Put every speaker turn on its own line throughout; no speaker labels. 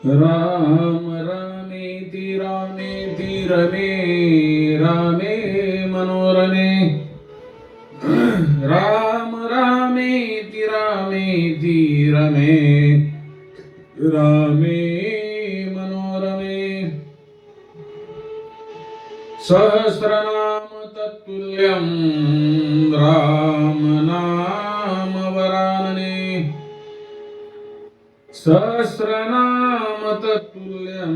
राम रामेति रामेति रमे रामे मनोरमे राम रामेति रामेति रमे रामे मनोरमे सहस्रनाम तत्तुल्यं राम नाम वरानने सहस्रनाम तत्तुल्यं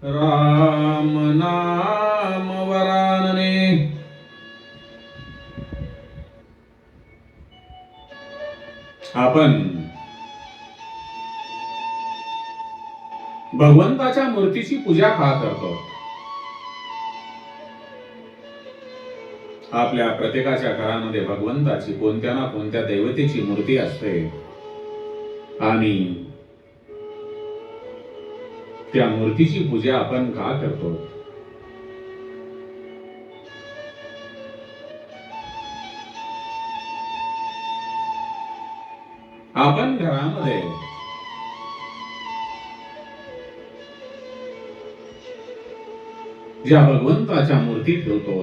राम नाम वरानने। आपण भगवंताच्या मूर्तीची पूजा का करतो? आपल्या प्रत्येकाच्या घरामध्ये भगवंताची कोणत्या ना कोणत्या दैवतेची मूर्ती असते आणि त्या मूर्तीची पूजा आपण का करतो? आपण घरामध्ये ज्या भगवंताच्या मूर्ती ठेवतो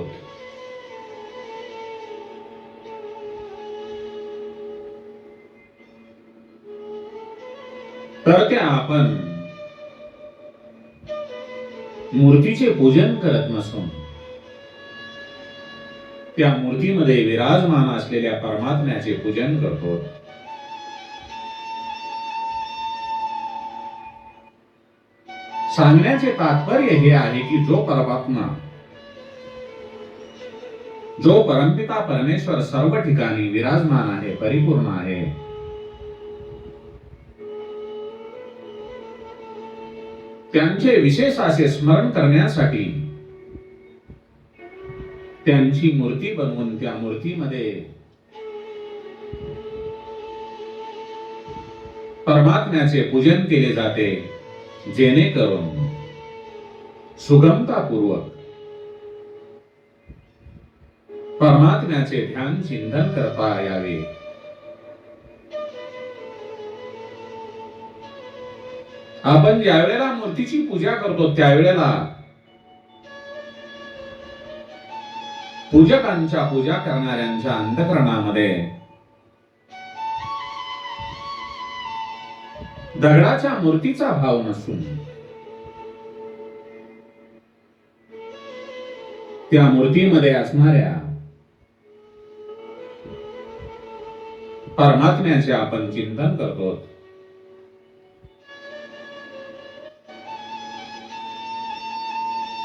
तर त्या आपण मूर्तीचे पूजन करत नसून त्या मूर्तीमध्ये विराजमान असलेल्या परमात्म्याचे पूजन करतो। सांगण्याचे तात्पर्य हे आहे की जो परमात्मा, जो परमपिता परमेश्वर सर्व ठिकाणी विराजमान आहे, परिपूर्ण आहे, त्यांचे विशेष असे स्मरण करण्यासाठी त्यांची मूर्ती बनवून त्या मूर्तीमध्ये परमात्म्याचे पूजन केले जाते, जेणेकरून सुगमतापूर्वक परमात्म्याचे ध्यान चिंतन करता यावे। आपण ज्या वेळेला मूर्तीची पूजा करतो त्यावेळेला पूजकांच्या, पूजा करणाऱ्यांच्या अंतःकरणामध्ये दगडाच्या मूर्तीचा भाव नसून त्या मूर्तीमध्ये असणाऱ्या परमात्म्याचे आपण चिंतन करतो।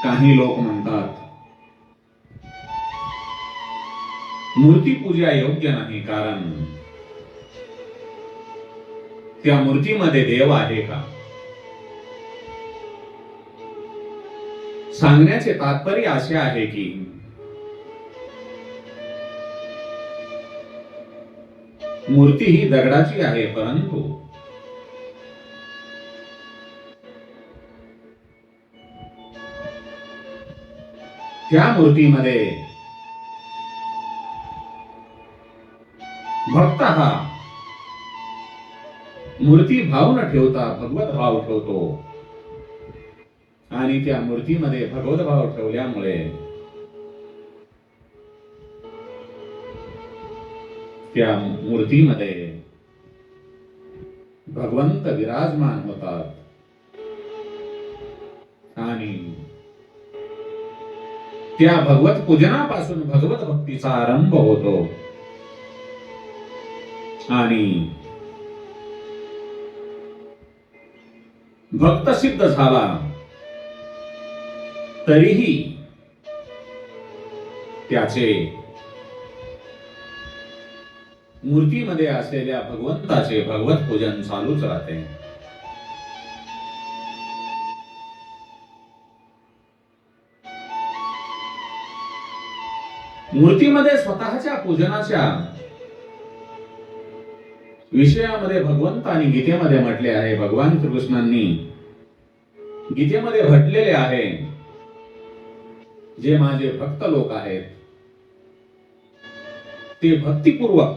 काही लोक म्हणतात मूर्ती पूजा योग्य नाही, कारण त्या मूर्तीमध्ये देव आहे का? सांगण्याचे तात्पर्य असे आहे की मूर्ती ही दगडाची आहे, परंतु त्या मूर्तीमध्ये भक्त हा मूर्ती भाव न ठेवता भगवत भाव ठेवतो आणि त्या मूर्तीमध्ये भगवत भाव ठेवल्यामुळे त्या मूर्तीमध्ये भगवंत विराजमान होतात आणि त्या भगवत पूजनापासून भगवत भक्तीचा आरंभ होतो आणि भक्त सिद्ध झाला तरीही त्याचे मूर्तीमध्ये असलेल्या भगवंताचे भगवत पूजन चालूच राहते। मूर्तीमध्ये स्वतःच्या पूजनाच्या विषयामध्ये भगवंतांनी गीतेमध्ये म्हटले आहे, भगवान श्रीकृष्णांनी गीतेमध्ये म्हटलेले आहे, जे माझे भक्त लोक आहेत ते भक्तिपूर्वक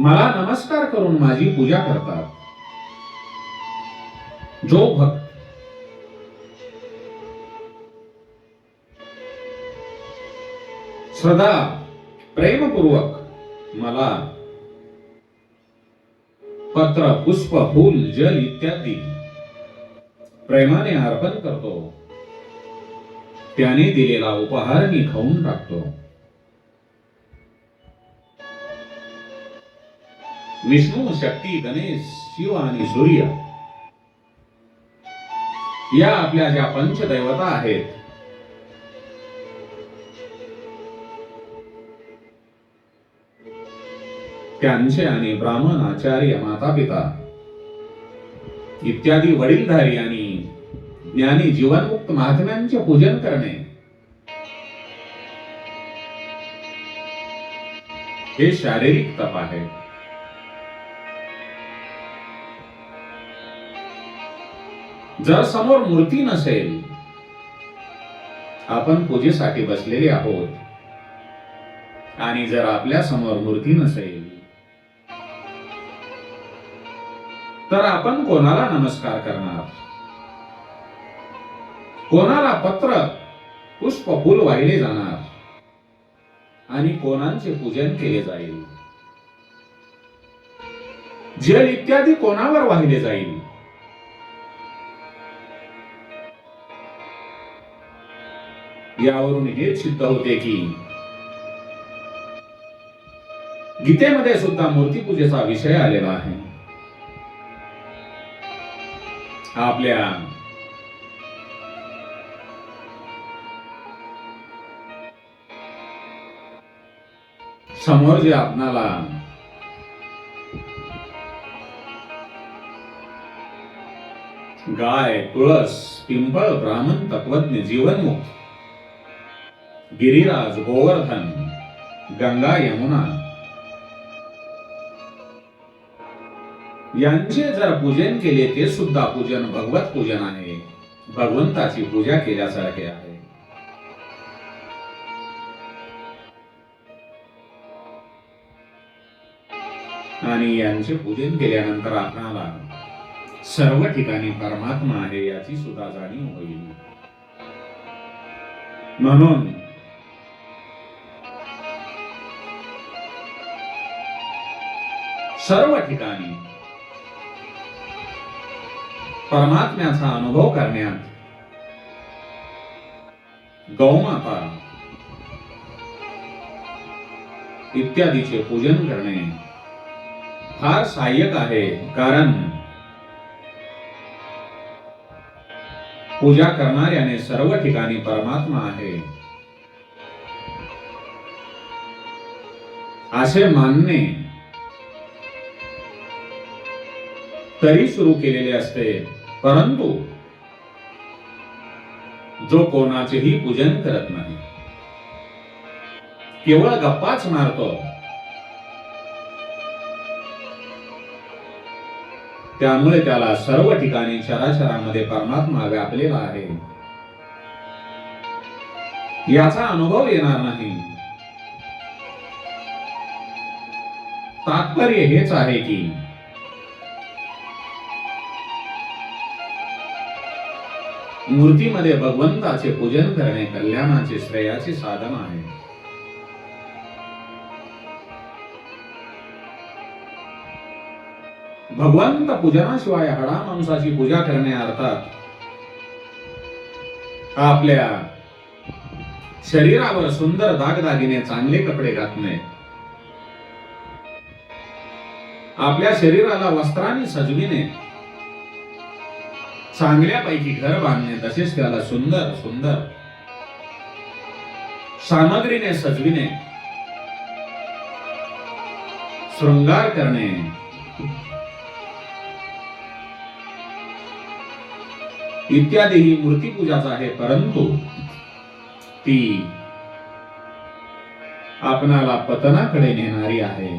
मला नमस्कार करून माझी पूजा करतात. जो भक्त श्रद्धा प्रेमपूर्वक मला पत्र, पुष्प, फूल, जल इत्यादी प्रेमाने अर्पण करतो, त्याने दिलेला उपहार मी खाऊन टाकतो. विष्णू, शक्ती, गणेश, शिव आणि सूर्य या आपल्या ज्या पंचदैवता आहेत, त्यांचे आणि ब्राह्मण, आचार्य, माता पिता इत्यादी वडीलधारी आणि ज्ञानी जीवनमुक्त महात्म्यांचे पूजन करणे हे शारीरिक तप आहे. जर समोर मूर्ती नसेल, आपण पूजेसाठी बसलेले आहोत, आणि जर आपल्या समोर मूर्ती नसेल, तर आपण कोणाला नमस्कार करणार? कोणाला पत्र, पुष्प, फूल वाहिले जाणार आणि कोणाचे पूजन केले जाईल? जल इत्यादी कोणावर वाहिले जाईल? यावरून हे सिद्ध होते की गीतेमध्ये सुद्धा मूर्तीपूजेचा विषय आलेला आहे. आपल्या समोर जे आपणाला गाय, तुळस, पिंपळ, ब्राह्मण, तत्वज्ञ, जीवनमुक्त, गिरिराज, गोवर्धन, गंगा, यमुना यांचे जर पूजन केले, ते सुद्धा पूजन भगवत पूजन आहे, भगवंताची पूजा केल्यासारखे आहे. आणि यांचे पूजन केल्यानंतर आपणाला सर्व ठिकाणी परमात्मा आहे याची सुद्धा जाणीव होईल. म्हणून सर्व ठिकाणी परमात्म्याचा अनुभव करण्यात गौमाता इत्यादीचे पूजन करणे फार सहाय्यक आहे. कारण पूजा करणाऱ्याने सर्व ठिकाणी परमात्मा आहे असे मानणे तरी सुरू केलेले असते. परंतु जो कोणाचेही पूजन करत नाही, केवळ गप्पाच मारतो, त्यामुळे त्याला सर्व ठिकाणी चराचरामध्ये परमात्मा व्यापलेला आहे याचा अनुभव येणार नाही. तात्पर्य हेच आहे की मूर्तीमध्ये भगवंताचे पूजन करणे कल्याणाचे, श्रेयाचे साधन आहे. भगवंत पूजनाशिवाय हडामांसाची पूजा करणे अर्थात आपल्या शरीरावर सुंदर दागदागिने, चांगले कपडे घातणे, आपल्या शरीराला वस्त्राने सजविणे, चांगल्यापैकी घर बांधणे, तसेच त्याला सुंदर सुंदर सामग्रीने सजविणे, शृंगार करणे, इत्यादी ही मूर्ती पूजाच आहे. परंतु ती आपणाला पतनाकडे नेणारी आहे.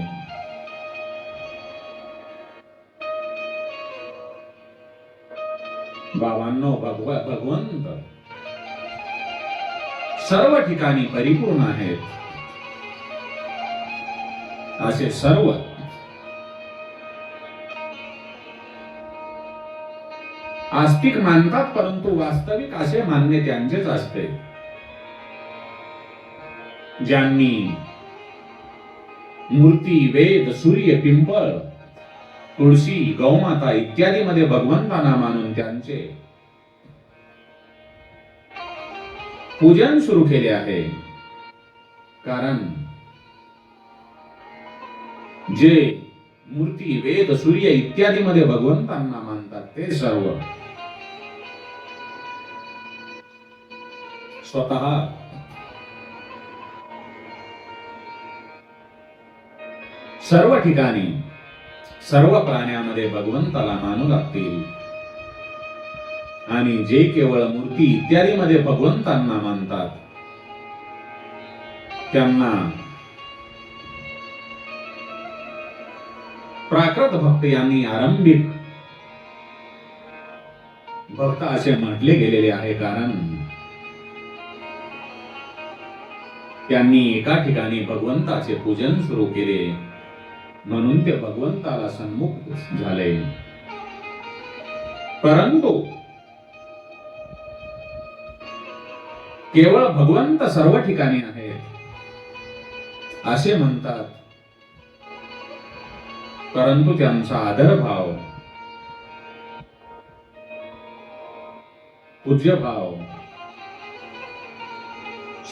बाबांनो, भगवंत सर्व ठिकाणी परिपूर्ण आहेत. असे सर्व आस्तिक मानतात, परंतु वास्तविक असे मानणे त्यांचेच असते. ज्यांनी मूर्ती, वेद, सूर्य, पिंपळ, तुळशी, गौमाता इत्यादी मध्ये भगवंतांना मानून त्यांचे पूजन सुरू केले आहे. कारण जे मूर्ती, वेद, सूर्य इत्यादी मध्ये भगवंतांना मानतात ते सर्व स्वतः सर्व ठिकाणी सर्व प्राण्यामध्ये भगवंताला मानू लागतील. आणि जे केवळ मूर्ती इत्यादी मध्ये भगवंतांना मानतात त्यांना प्राकृत भक्त यांनी आरंभिक भक्त असे म्हटले गेलेले आहे. कारण त्यांनी एका ठिकाणी भगवंताचे पूजन सुरू केले म्हणून ते भगवंताला सन्मुख झाले. परंतु केवळ भगवंत सर्व ठिकाणी आहेत असे म्हणतात, परंतु त्यांचा आदरभाव, पूज्यभाव,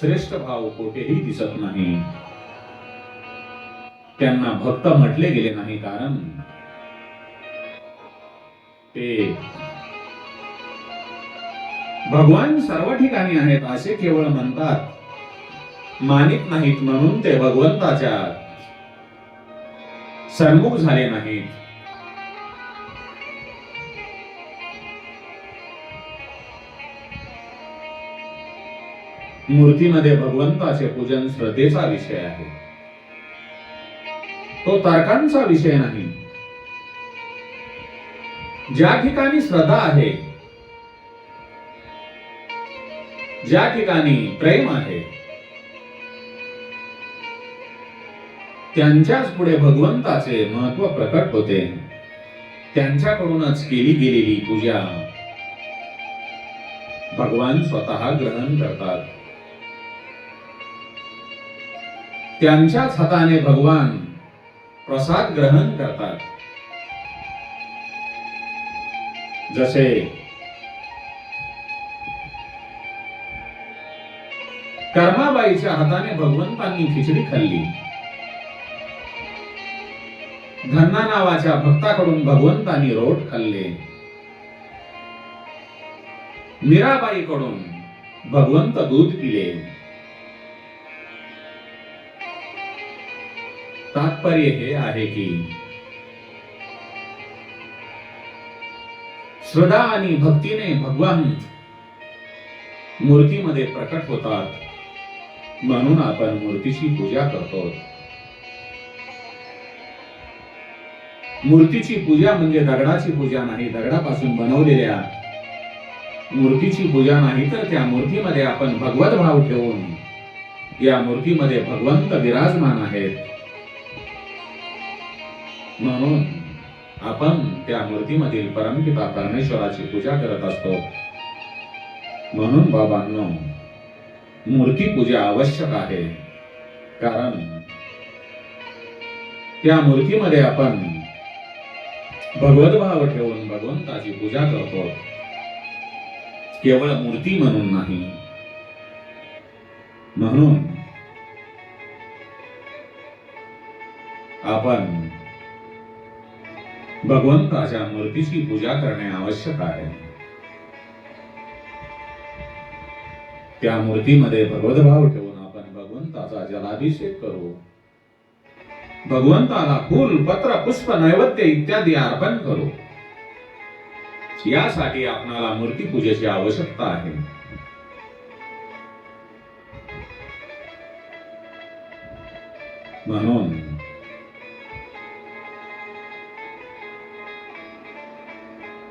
श्रेष्ठ भाव कोठेही दिसत नाही. त्यांना भक्त म्हटले गेले नाही, कारण ते भगवान सर्व ठिकाणी आहेत असे केवळ म्हणतात, मानित नाहीत. म्हणून ते भगवंताच्या सन्मुख झाले नाहीत. मूर्तीमध्ये भगवंताचे पूजन श्रद्धेचा विषय आहे, तो तर्कांचा विषय नाही. ज्या ठिकाणी श्रद्धा आहे, ज्या ठिकाणी प्रेम आहे, त्यांच्याच पुढे भगवंताचे महत्व प्रकट होते. त्यांच्याकडूनच केली गेलेली पूजा भगवान स्वतः ग्रहण करतात. त्यांच्याच हाताने भगवान प्रसाद ग्रहण करतात. जसे कर्माबाईच्या हाताने भगवंतांनी खिचडी खाल्ली, धन्ना नावाच्या भक्ताकडून भगवंतांनी रोट खाल्ले, मीराबाईकडून भगवंत दूध पिले. तात्पर्य हे आहे की श्रद्धा आणि भक्तीने भगवान मूर्तीमध्ये प्रकट होतात, म्हणून आपण मूर्तीची पूजा करतो. मूर्तीची पूजा म्हणजे दगडाची पूजा नाही, दगडापासून बनवलेल्या मूर्तीची पूजा नाही, तर त्या मूर्तीमध्ये आपण भगवत भाव ठेवून या मूर्तीमध्ये भगवंत विराजमान आहेत म्हणून आपण त्या मूर्तीमधील परमपिता परमेश्वराची पूजा करत असतो. म्हणून बाबांनो, मूर्ती पूजा आवश्यक आहे, कारण त्या मूर्तीमध्ये आपण भगवत भाव ठेवून भगवंताची पूजा करतो, केवळ मूर्ती म्हणून नाही. म्हणून आपण भगवंताच्या मूर्तीची पूजा करणे आवश्यक आहे. त्या मूर्तीमध्ये भगवतभाव ठेवून आपण भगवंताचा जलाभिषेक करू, भगवंताला फूल, पत्र, पुष्प, नैवेद्य इत्यादी अर्पण करू. यासाठी आपणाला मूर्ती पूजेची आवश्यकता आहे. म्हणून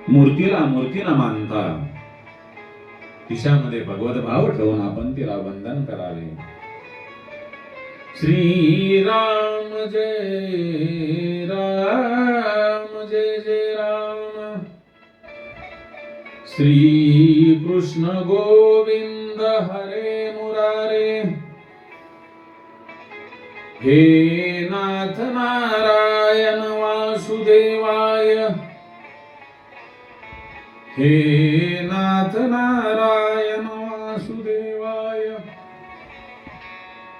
मूर्तीला मूर्ती न मानता तिच्यामध्ये भगवत भाव ठेवून आपण तिला वंदन करावे. श्री राम जय राम, जय जय राम. श्री कृष्ण गोविंद हरे मुरारे, हे नाथ नारायण वासुदेवाय, हे नाथ नारायण वासुदेवाय।